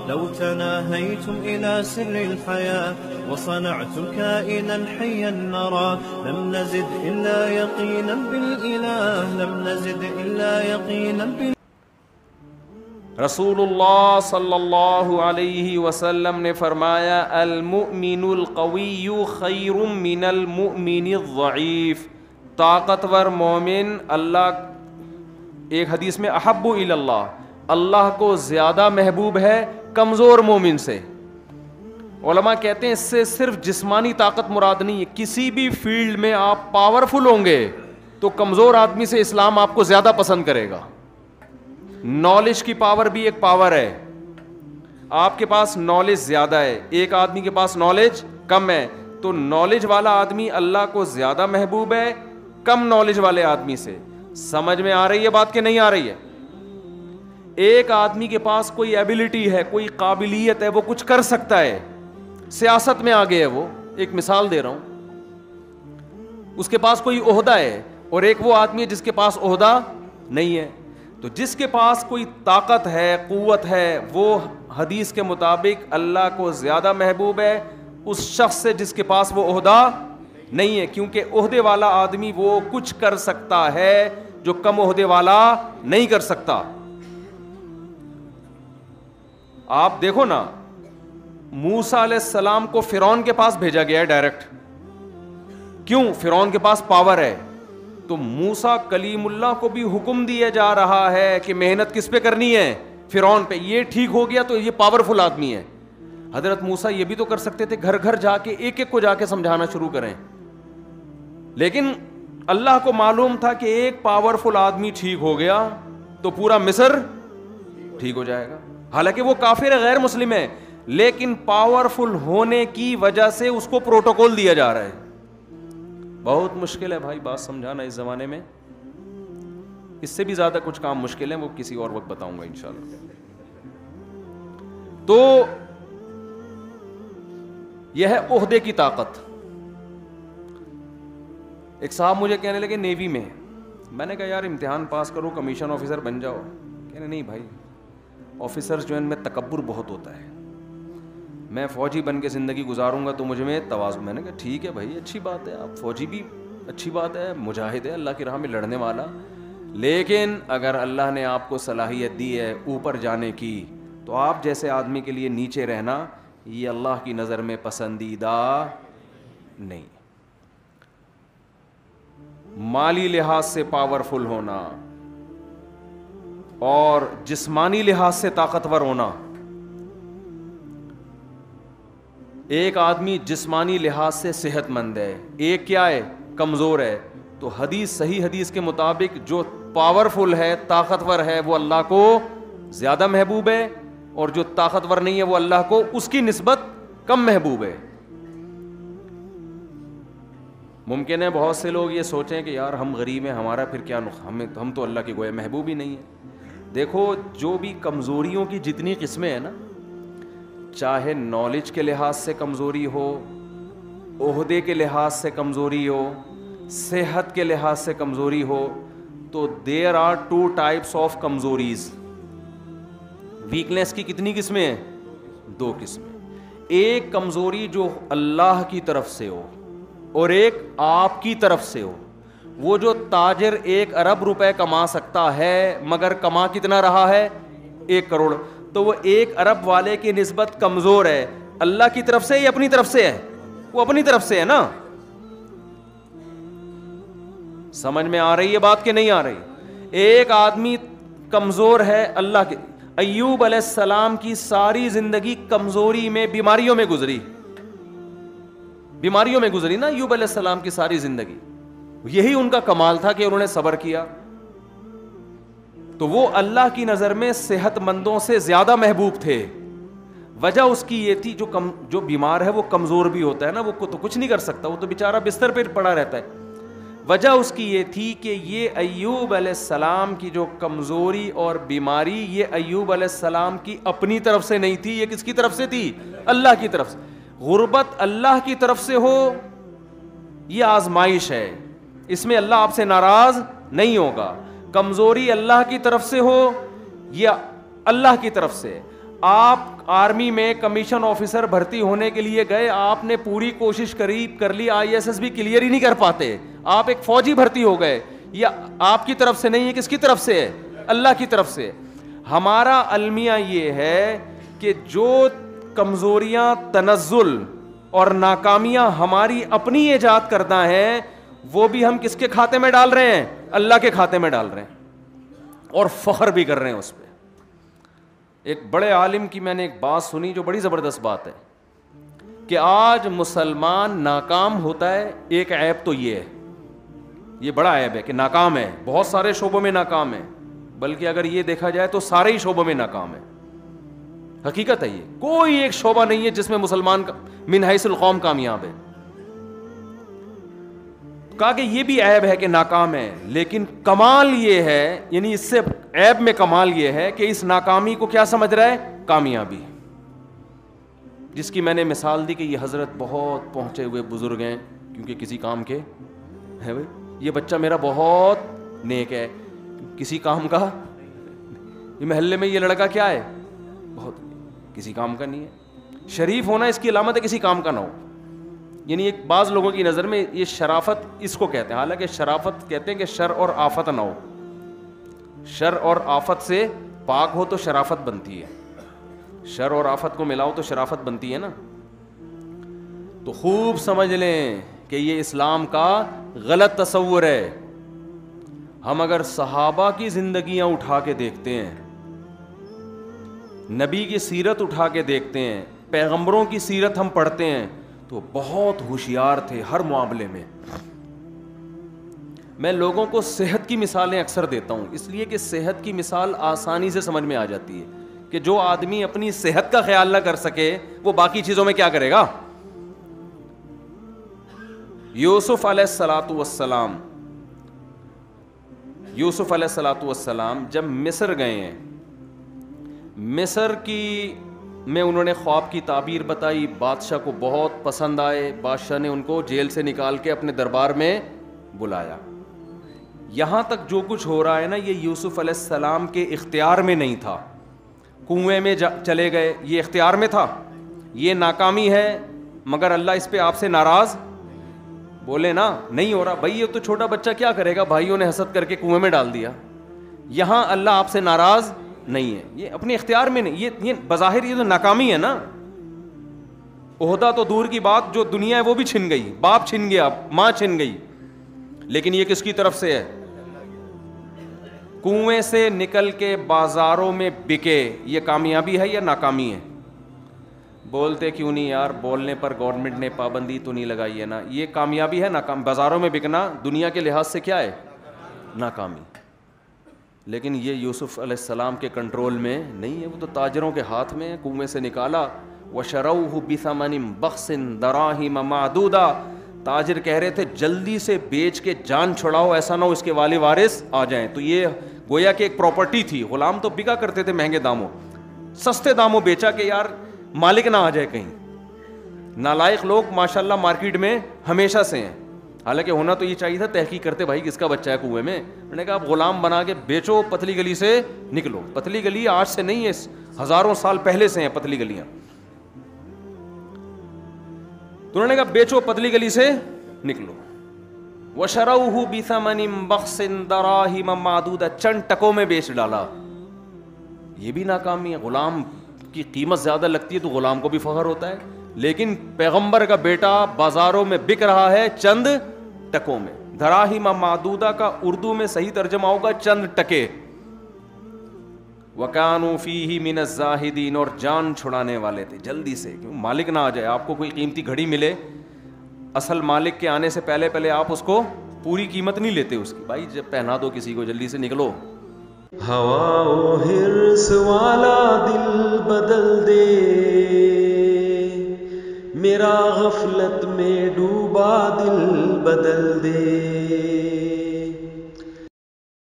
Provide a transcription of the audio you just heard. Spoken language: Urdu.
لو تناهيتم إلى سر الحياة وصنعتم كائنا حيا نرى لم نزد إلا يقينا بالإله لم نزد إلا يقينا بالإله. رسول اللہ صلی اللہ علیہ وسلم نے فرمایا المؤمن القوی خیر من المؤمن الضعیف. طاقتور مومن اللہ، ایک حدیث میں احب الی اللہ، اللہ کو زیادہ محبوب ہے کمزور مومن سے. علماء کہتے ہیں اس سے صرف جسمانی طاقت مراد نہیں ہے، کسی بھی فیلڈ میں آپ پاورفل ہوں گے تو کمزور آدمی سے اسلام آپ کو زیادہ پسند کرے گا. نالج کی پاور بھی ایک پاور ہے. آپ کے پاس نالج زیادہ ہے، ایک آدمی کے پاس نالج کم ہے، تو نالج والا آدمی اللہ کو زیادہ محبوب ہے کم نالج والے آدمی سے. سمجھ میں آ رہی ہے بات کہ نہیں آ رہی ہے؟ ایک آدمی کے پاس کوئی ایبلٹی ہے، کوئی قابلیت ہے، وہ کچھ کر سکتا ہے، سیاست میں آگے ہے، وہ ایک مثال دے رہا ہوں، اس کے پاس کوئی عہدہ ہے، اور ایک وہ آدمی ہے جس کے پاس عہدہ نہیں ہے. تو جس کے پاس کوئی طاقت ہے، قوت ہے، وہ حدیث کے مطابق اللہ کو زیادہ محبوب ہے اس شخص سے جس کے پاس وہ عہدہ نہیں ہے، کیونکہ عہدے والا آدمی وہ کچھ کر سکتا ہے جو کم عہدے والا نہیں کر سکتا. آپ دیکھو نا، موسیٰ علیہ السلام کو فرعون کے پاس بھیجا گیا ہے ڈائریکٹ. کیوں؟ فرعون کے پاس پاور ہے. تو موسیٰ کلیم اللہ کو بھی حکم دیا جا رہا ہے کہ محنت کس پہ کرنی ہے؟ فرعون پہ. یہ ٹھیک ہو گیا تو یہ پاورفل آدمی ہے. حضرت موسیٰ یہ بھی تو کر سکتے تھے گھر گھر جا کے ایک ایک کو جا کے سمجھانا شروع کریں، لیکن اللہ کو معلوم تھا کہ ایک پاورفل آدمی ٹھیک ہو گیا تو پورا مصر ٹھیک ہو جائے گا. حالانکہ وہ کافر ہے، غیر مسلم ہے، لیکن پاورفل ہونے کی وجہ سے اس کو پروٹوکول دیا جا رہا ہے. بہت مشکل ہے بھائی بات سمجھانا اس زمانے میں. اس سے بھی زیادہ کچھ کام مشکل ہے، وہ کسی اور وقت بتاؤں گا انشاءاللہ. تو یہ ہے عہدے کی طاقت. ایک صاحب مجھے کہنے لگے نیوی میں، میں نے کہا یار امتحان پاس کرو کمیشن آفیسر بن جاؤ. کہنے نہیں بھائی آفیسرز جو ان میں تکبر بہت ہوتا ہے، میں فوجی بن کے زندگی گزاروں گا تو مجھ میں تواضع. میں نے کہا ٹھیک ہے بھائی اچھی بات ہے، آپ فوجی بھی اچھی بات ہے، مجاہد ہے اللہ کی راہ میں لڑنے والا، لیکن اگر اللہ نے آپ کو صلاحیت دی ہے اوپر جانے کی تو آپ جیسے آدمی کے لیے نیچے رہنا یہ اللہ کی نظر میں پسندیدہ نہیں. مالی لحاظ سے پاورفل ہونا اور جسمانی لحاظ سے طاقتور ہونا. ایک آدمی جسمانی لحاظ سے صحت مند ہے، ایک کیا ہے؟ کمزور ہے. تو حدیث، صحیح حدیث کے مطابق جو پاورفل ہے، طاقتور ہے، وہ اللہ کو زیادہ محبوب ہے، اور جو طاقتور نہیں ہے وہ اللہ کو اس کی نسبت کم محبوب ہے. ممکن ہے بہت سے لوگ یہ سوچیں کہ یار ہم غریب ہیں، ہمارا پھر کیا ہم تو اللہ کے گویا محبوب ہی نہیں ہیں. دیکھو جو بھی کمزوریوں کی جتنی قسمیں ہیں نا، چاہے نالج کے لحاظ سے کمزوری ہو، عہدے کے لحاظ سے کمزوری ہو، صحت کے لحاظ سے کمزوری ہو، تو there are two types of کمزوریز. ویکنیس کی کتنی قسمیں ہیں؟ دو قسمیں. ایک کمزوری جو اللہ کی طرف سے ہو اور ایک آپ کی طرف سے ہو. وہ جو تاجر 1 ارب روپے کما سکتا ہے مگر کما کتنا رہا ہے؟ 1 کروڑ. تو وہ 1 ارب والے کی نسبت کمزور ہے. اللہ کی طرف سے یا اپنی طرف سے ہے؟ وہ اپنی طرف سے ہے نا. سمجھ میں آ رہی ہے بات کہ نہیں آ رہی؟ ایک آدمی کمزور ہے اللہ کے. ایوب علیہ السلام کی ساری زندگی کمزوری میں، بیماریوں میں گزری. بیماریوں میں گزری نا ایوب علیہ السلام کی ساری زندگی. یہی ان کا کمال تھا کہ انہوں نے صبر کیا. تو وہ اللہ کی نظر میں صحت مندوں سے زیادہ محبوب تھے. وجہ اس کی یہ تھی جو بیمار ہے وہ کمزور بھی ہوتا ہے نا، وہ تو کچھ نہیں کر سکتا، وہ تو بیچارہ بستر پہ پڑا رہتا ہے. وجہ اس کی یہ تھی کہ یہ ایوب علیہ السلام کی جو کمزوری اور بیماری، یہ ایوب علیہ السلام کی اپنی طرف سے نہیں تھی. یہ کس کی طرف سے تھی؟ اللہ کی طرف سے. غربت اللہ کی طرف سے ہو یہ آزمائش ہے، اس میں اللہ آپ سے ناراض نہیں ہوگا. کمزوری اللہ کی طرف سے ہو یا اللہ کی طرف سے. آپ آرمی میں کمیشن آفیسر بھرتی ہونے کے لیے گئے, آپ نے پوری کوشش کر لی, ISS بھی کلیئر ہی نہیں کر پاتے, آپ ایک فوجی بھرتی ہو گئے. یہ آپ کی طرف سے نہیں ہے, کس کی طرف سے ہے؟ اللہ کی طرف سے. ہمارا المیہ یہ ہے کہ جو کمزوریاں, تنزل اور ناکامیاں ہماری اپنی ایجاد کرنا ہے, وہ بھی ہم کس کے کھاتے میں ڈال رہے ہیں؟ اللہ کے کھاتے میں ڈال رہے ہیں, اور فخر بھی کر رہے ہیں اس پہ. ایک بڑے عالم کی میں نے ایک بات سنی جو بڑی زبردست بات ہے کہ آج مسلمان ناکام ہوتا ہے, ایک عیب تو یہ ہے, یہ بڑا عیب ہے کہ ناکام ہے, بہت سارے شعبوں میں ناکام ہے, بلکہ اگر یہ دیکھا جائے تو سارے ہی شعبوں میں ناکام ہے. حقیقت ہے یہ, کوئی ایک شعبہ نہیں ہے جس میں مسلمان من حیث القوم کامیاب ہے. کہا کہ یہ بھی عیب ہے کہ ناکام ہے, لیکن کمال یہ ہے, یعنی اس سے عیب میں کمال یہ ہے کہ اس ناکامی کو کیا سمجھ رہا ہے؟ کامیابی. جس کی میں نے مثال دی کہ یہ حضرت بہت پہنچے ہوئے بزرگ ہیں, کیونکہ کسی کام کے ہے. بھائی یہ بچہ میرا بہت نیک ہے, کسی کام کا, یہ محلے میں یہ لڑکا کیا ہے؟ بہت کسی کام کا نہیں ہے. شریف ہونا اس کی علامت ہے کسی کام کا نہ ہو. یعنی ایک بعض لوگوں کی نظر میں یہ شرافت اس کو کہتے ہیں, حالانکہ شرافت کہتے ہیں کہ شر اور آفت نہ ہو. شر اور آفت سے پاک ہو تو شرافت بنتی ہے, شر اور آفت کو ملاؤ تو شرافت بنتی ہے نا. تو خوب سمجھ لیں کہ یہ اسلام کا غلط تصور ہے. ہم اگر صحابہ کی زندگیاں اٹھا کے دیکھتے ہیں, نبی کی سیرت اٹھا کے دیکھتے ہیں, پیغمبروں کی سیرت ہم پڑھتے ہیں, تو بہت ہوشیار تھے ہر معاملے میں. میں لوگوں کو صحت کی مثالیں اکثر دیتا ہوں, اس لیے کہ صحت کی مثال آسانی سے سمجھ میں آ جاتی ہے کہ جو آدمی اپنی صحت کا خیال نہ کر سکے وہ باقی چیزوں میں کیا کرے گا. یوسف علیہ السلام جب مصر گئے ہیں, مصر کی میں انہوں نے خواب کی تعبیر بتائی, بادشاہ کو بہت پسند آئے, بادشاہ نے ان کو جیل سے نکال کے اپنے دربار میں بلایا. یہاں تک جو کچھ ہو رہا ہے نا, یہ یوسف علیہ السلام کے اختیار میں نہیں تھا. کنویں میں چلے گئے, یہ اختیار میں تھا. یہ ناکامی ہے, مگر اللہ اس پہ آپ سے ناراض, بولے نا نہیں ہو رہا. بھائی یہ تو چھوٹا بچہ کیا کرے گا, بھائیوں نے حسد کر کے کنویں میں ڈال دیا. یہاں اللہ آپ سے ناراض نہیں ہے, یہ اپنے اختیار میں نہیں. یہ بظاہر یہ تو ناکامی ہے نا. عہدہ تو دور کی بات, جو دنیا ہے وہ بھی چھن گئی, باپ چھن گیا, ماں چھن گئی, لیکن یہ کس کی طرف سے ہے؟ کنویں سے نکل کے بازاروں میں بکے, یہ کامیابی ہے یا ناکامی ہے؟ بولتے کیوں نہیں یار, بولنے پر گورنمنٹ نے پابندی تو نہیں لگائی ہے نا. یہ کامیابی ہے ناکام؟ بازاروں میں بکنا دنیا کے لحاظ سے کیا ہے؟ ناکامی. لیکن یہ یوسف علیہ السلام کے کنٹرول میں نہیں ہے, وہ تو تاجروں کے ہاتھ میں. کنویں سے نکالا, وَشَرَوْهُ بِثَمَنٍ بَخْسٍ دَرَاهِمَ مَعْدُودَةٍ, تاجر کہہ رہے تھے جلدی سے بیچ کے جان چھڑاؤ, ایسا نہ ہو اس کے والی وارث آ جائیں. تو یہ گویا کہ ایک پراپرٹی تھی. غلام تو بکا کرتے تھے مہنگے داموں, سستے داموں بیچا کہ یار مالک نہ آ جائے کہیں. نالائق لوگ ماشاءاللہ مارکیٹ میں ہمیشہ سے ہیں, حالانکہ ہونا تو یہ چاہیے تھا تحقیق کرتے بھائی کس کا بچہ ہے کنویں میں. میں نے کہا آپ غلام بنا کے بیچو, پتلی گلی سے نکلو. پتلی گلی آج سے نہیں ہے, ہزاروں سال پہلے سے ہیں پتلی گلیاں. تو انہوں نے کہا بیچو, پتلی گلی سے نکلو. وَشَرَوْهُ بِثَمَنٍ بَخْسٍ دَرَاهِمَ مَعْدُودَةٍ, چند ٹکوں میں بیچ ڈالا. یہ بھی ناکامی ہے. غلام کی قیمت زیادہ لگتی ہے تو غلام کو بھی فخر ہوتا ہے, لیکن پیغمبر کا بیٹا بازاروں میں بک رہا ہے چند ٹکوں میں. دراہیم معدودہ کا اردو میں صحیح ترجمہ ہوگا چند ٹکے. وَكَانُوا فِيهِ مِنَ الزَّاهِدِينَ, اور جان چھڑانے والے تھے جلدی سے, کیوں مالک نہ آ جائے. آپ کو کوئی قیمتی گھڑی ملے, اصل مالک کے آنے سے پہلے آپ اس کو پوری قیمت نہیں لیتے اس کی. بھائی جب پہنا دو کسی کو, جلدی سے نکلو. ہوا و حرص والا دل بدل دے, میرا غفلت میں ڈوبا دل بدل دے.